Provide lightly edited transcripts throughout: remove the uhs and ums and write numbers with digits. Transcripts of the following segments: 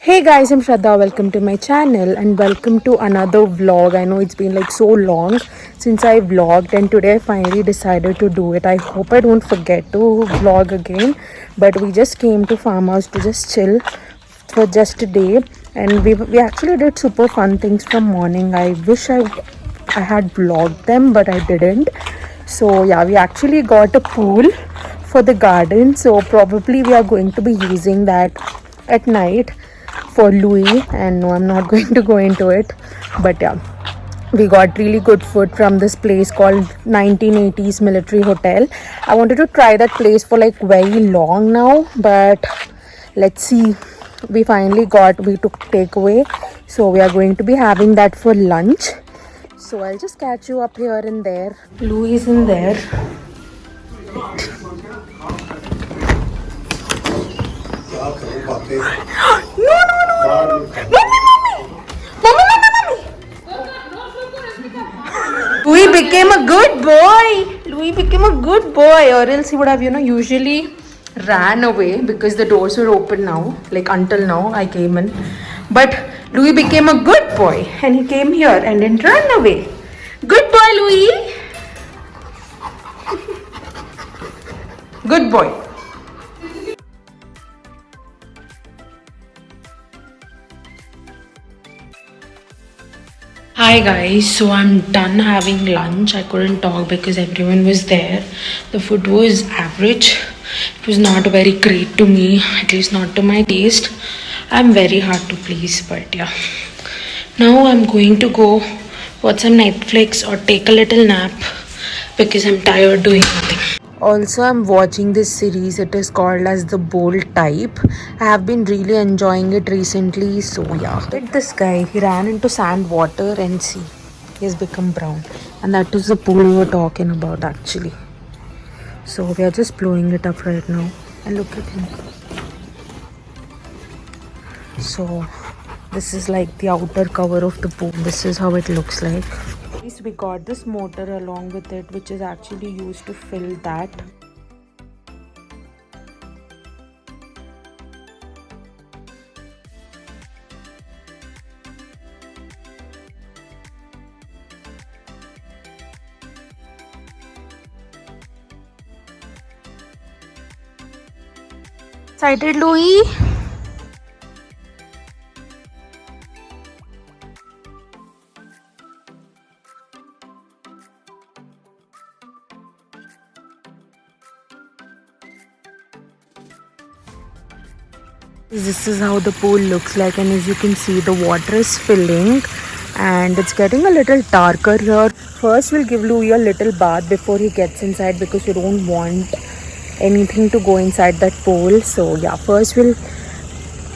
Hey guys, I'm Shraddha. Welcome to my channel and welcome to another vlog. I know it's been like so long since I vlogged, and today I finally decided to do it. I hope I don't forget to vlog again. But we just came to farmhouse to just chill for just a day, and we actually did super fun things from morning. I wish I had vlogged them, but I didn't. So yeah, we actually got a pool for the garden. So probably we are going to be using that at night for Louis. And no, I'm not going to go into it, but yeah, we got really good food from this place called 1980s Military Hotel. I wanted to try that place for like very long now, but let's see. We took takeaway, so we are going to be having that for lunch. So I'll just catch you up here and there. Louis is in there. No, no, no, no, no. Mommy, mommy. Mommy, mommy, mommy. Louis became a good boy. Louis became a good boy, or else he would have, usually ran away because the doors were open now. Like until now, I came in. But Louis became a good boy and he came here and didn't run away. Good boy, Louis. Good boy. Hi guys, so I'm done having lunch. I couldn't talk because everyone was there. The food was average. It was not very great to me, at least not to my taste. I'm very hard to please, but yeah. Now I'm going to go watch some Netflix or take a little nap because I'm tired doing nothing. Also, I'm watching this series. It is called as The Bold Type. I have been really enjoying it recently. So yeah, look at this guy. He ran into sand water and see, he has become brown. And that is the pool we were talking about actually. So we are just blowing it up right now. And look at him. So this is like the outer cover of the pool. This is how it looks like. We got this motor along with it, which is actually used to fill that. Excited, Louis? This is how the pool looks like, and as you can see, the water is filling and it's getting a little darker here. First we'll give Louis a little bath before he gets inside because we don't want anything to go inside that pool. So yeah, first we'll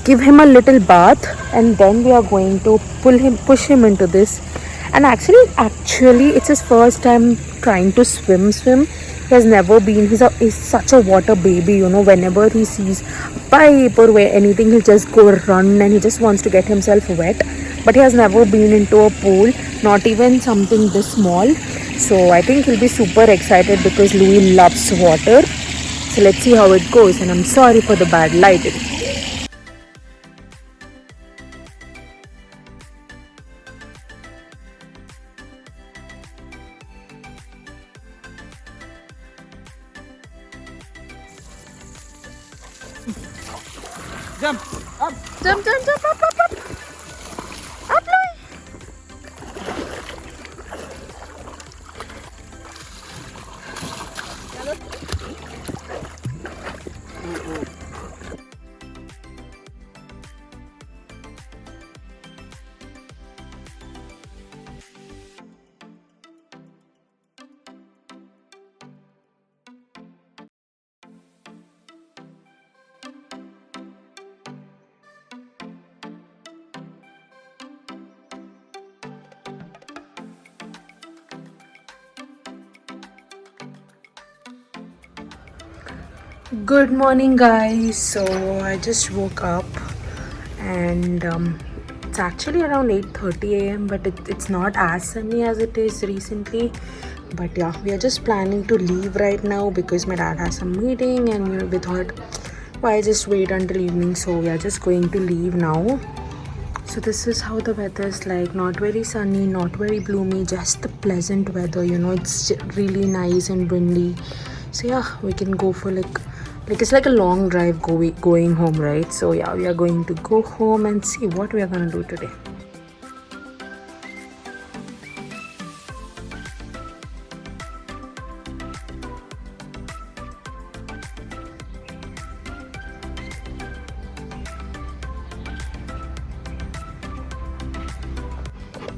give him a little bath and then we are going to push him into this. And actually it's his first time trying to swim. He has never been. He's such a water baby, whenever he sees a pipe or where anything, he'll just go run and he just wants to get himself wet. But he has never been into a pool, not even something this small. So I think he'll be super excited because Louis loves water. So let's see how it goes, and I'm sorry for the bad lighting. Jump up. Jump, jump, jump, up, up, up. Up, Louis. Good morning guys. So I just woke up and it's actually around 8:30 a.m. but it's not as sunny as it is recently. But yeah, we are just planning to leave right now because my dad has some meeting and we thought why just wait until evening? So we are just going to leave now. So this is how the weather is like. Not very sunny, not very gloomy, just the pleasant weather, you know. It's really nice and windy. So yeah, we can go for like it's like a long drive going home, right? So yeah, we are going to go home and see what we are gonna do today.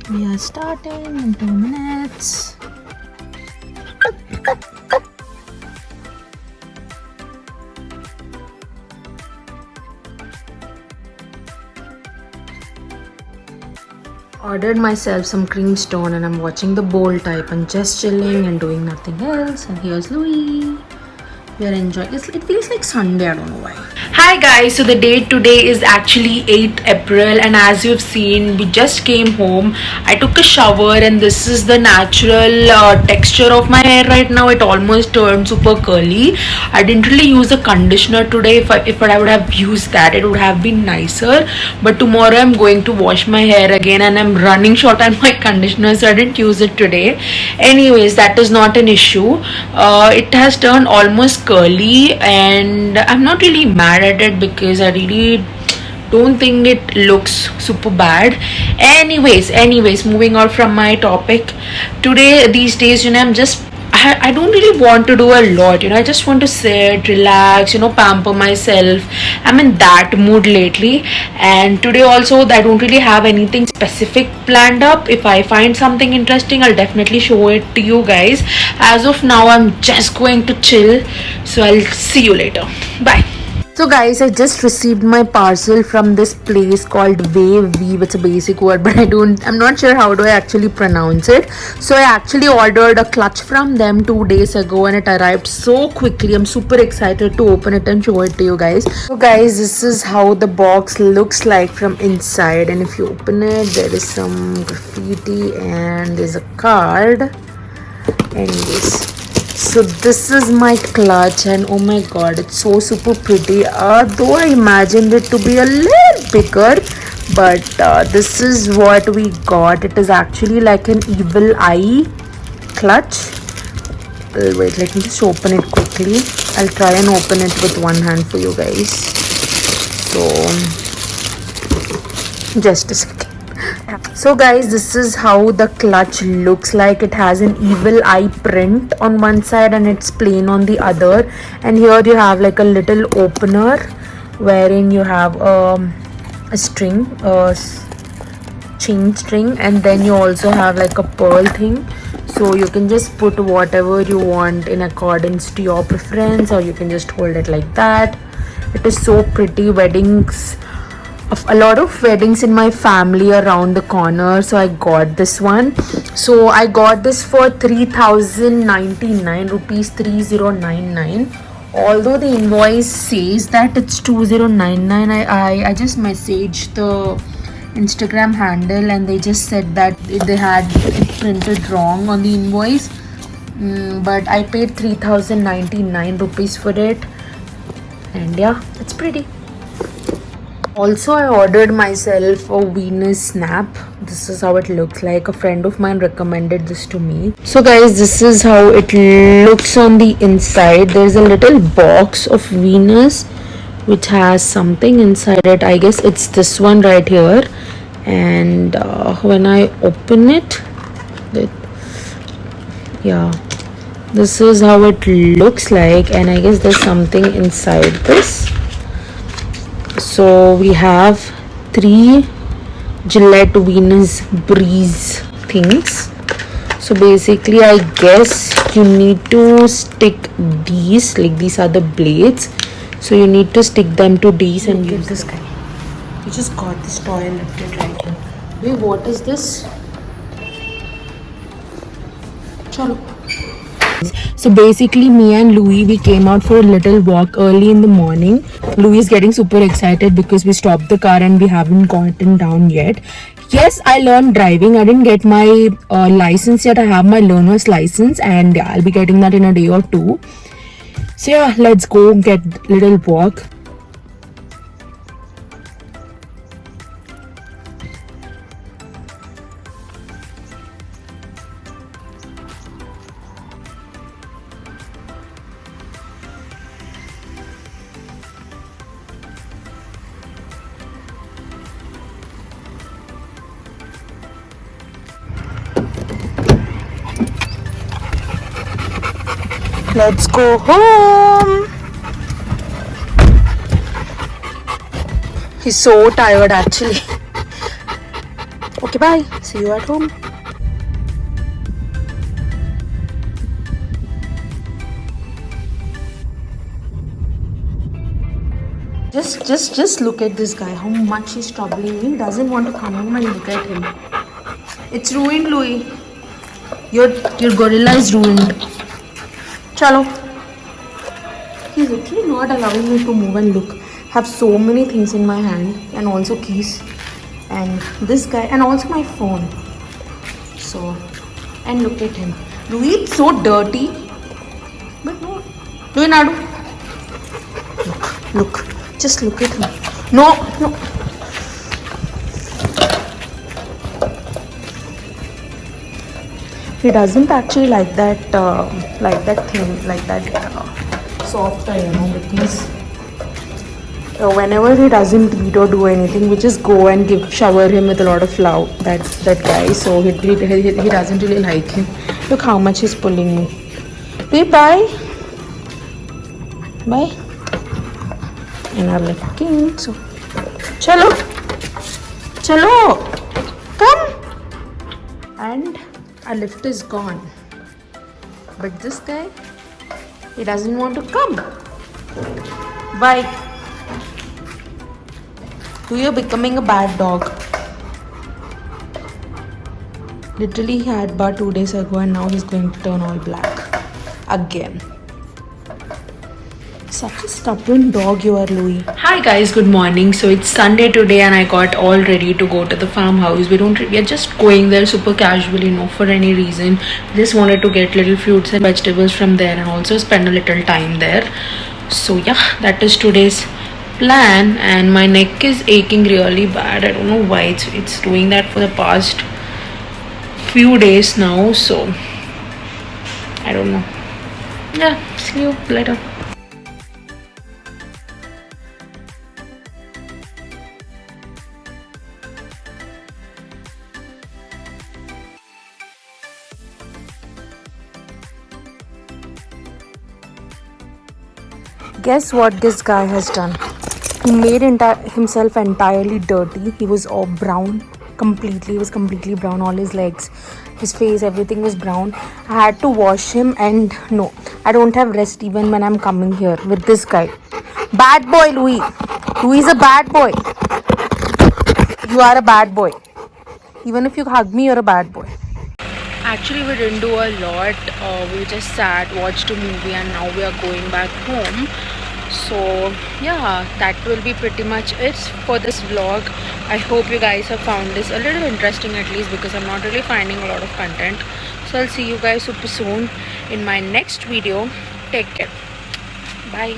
We are starting in 2 minutes. Ordered myself some cream stone and I'm watching the bowl type and just chilling and doing nothing else. And here's Louis. We are enjoying it. It feels like Sunday, I don't know why. Hi guys, so the date today is actually 8th April and as you've seen, we just came home. I took a shower and this is the natural texture of my hair right now. It almost turned super curly. I didn't really use a conditioner today. If I would have used that, it would have been nicer. But tomorrow I'm going to wash my hair again and I'm running short on my conditioner, so I didn't use it today. Anyways, that is not an issue. It has turned almost curly and I'm not really mad at it because I really don't think it looks super bad. Anyways, moving on from my topic today. These days, you know, I don't really want to do a lot, you know. I just want to sit, relax, you know, pamper myself. I'm in that mood lately, and today also I don't really have anything specific planned up. If I find something interesting, I'll definitely show it to you guys. As of now, I'm just going to chill, so I'll see you later. Bye. So guys, I just received my parcel from this place called Wave Weave. It's a basic word, but I'm not sure how do I actually pronounce it. So I actually ordered a clutch from them 2 days ago and it arrived so quickly. I'm super excited to open it and show it to you guys. So guys, this is how the box looks like from inside, and if you open it, there is some graffiti and there's a card and this. So this is my clutch and oh my god, it's so super pretty. Though I imagined it to be a little bigger, but this is what we got. It is actually like an evil eye clutch. Wait, let me just open it quickly. I'll try and open it with one hand for you guys. So just a second. So guys, this is how the clutch looks like. It has an evil eye print on one side and it's plain on the other, and here you have like a little opener wherein you have a string, a chain string, and then you also have like a pearl thing, so you can just put whatever you want in accordance to your preference, or you can just hold it like that. It is so pretty. A lot of weddings in my family around the corner, so I got this one. So I got this for 3099 rupees, 3099. Although the invoice says that it's 2099, I just messaged the Instagram handle and they just said that they had it printed wrong on the invoice. But I paid 3099 rupees for it, and yeah, it's pretty. Also, I ordered myself a Venus snap. This is how it looks like. A friend of mine recommended this to me. So guys, this is how it looks on the inside. There's a little box of Venus which has something inside it. I guess it's this one right here. And when I open it, yeah, this is how it looks like. And I guess there's something inside this. So we have 3 Gillette Venus Breeze things. So basically, I guess you need to stick these, like these are the blades. So you need to stick them to these and use this guy. You just got this toy and left it right here. Wait, what is this? Chalo. So basically, me and Louis, we came out for a little walk early in the morning. Louis is getting super excited because we stopped the car and we haven't gotten down yet. Yes, I learned driving. I didn't get my license yet. I have my learner's license and I'll be getting that in a day or two. So yeah, let's go get a little walk. Let's go home. He's so tired actually. Okay, bye. See you at home. Just look at this guy. How much he's troubling me. He doesn't want to come home and look at him. It's ruined, Louis. Your gorilla is ruined. Chalo. He's literally not allowing me to move and look. Have so many things in my hand and also keys and this guy and also my phone. So, and look at him. Louis, it's so dirty. But no. Louis Nadu. Look. Just look at him. No. He doesn't actually like that thing, like that soft toy, because whenever he doesn't eat or do anything, we just go and shower him with a lot of love. That guy. So he doesn't really like him. Look how much he's pulling me. Okay, bye. Bye. And I'm like king. So, chalo, come. And our lift is gone. But this guy, he doesn't want to come. Bye. So you're becoming a bad dog. Literally, he had bar 2 days ago and now he's going to turn all black. Again. Such a stubborn dog you are, Louis. Hi guys, good morning. So it's Sunday today and I got all ready to go to the farmhouse. We are just going there super casually, no for any reason. Just wanted to get little fruits and vegetables from there and also spend a little time there. So yeah, that is today's plan. And my neck is aching really bad. I don't know why it's doing that for the past few days now. So I don't know. Yeah, see you later. Guess what this guy has done? He made himself entirely dirty. He was all brown completely. He was completely brown. All his legs, his face, everything was brown. I had to wash him and no, I don't have rest even when I'm coming here with this guy. Bad boy, Louis. Louis is a bad boy. You are a bad boy. Even if you hug me, you're a bad boy. Actually, we didn't do a lot. We just sat, watched a movie and now we are going back home. So yeah, that will be pretty much it for this vlog. I hope you guys have found this a little interesting, at least, because I'm not really finding a lot of content. So I'll see you guys super soon in my next video. Take care. Bye.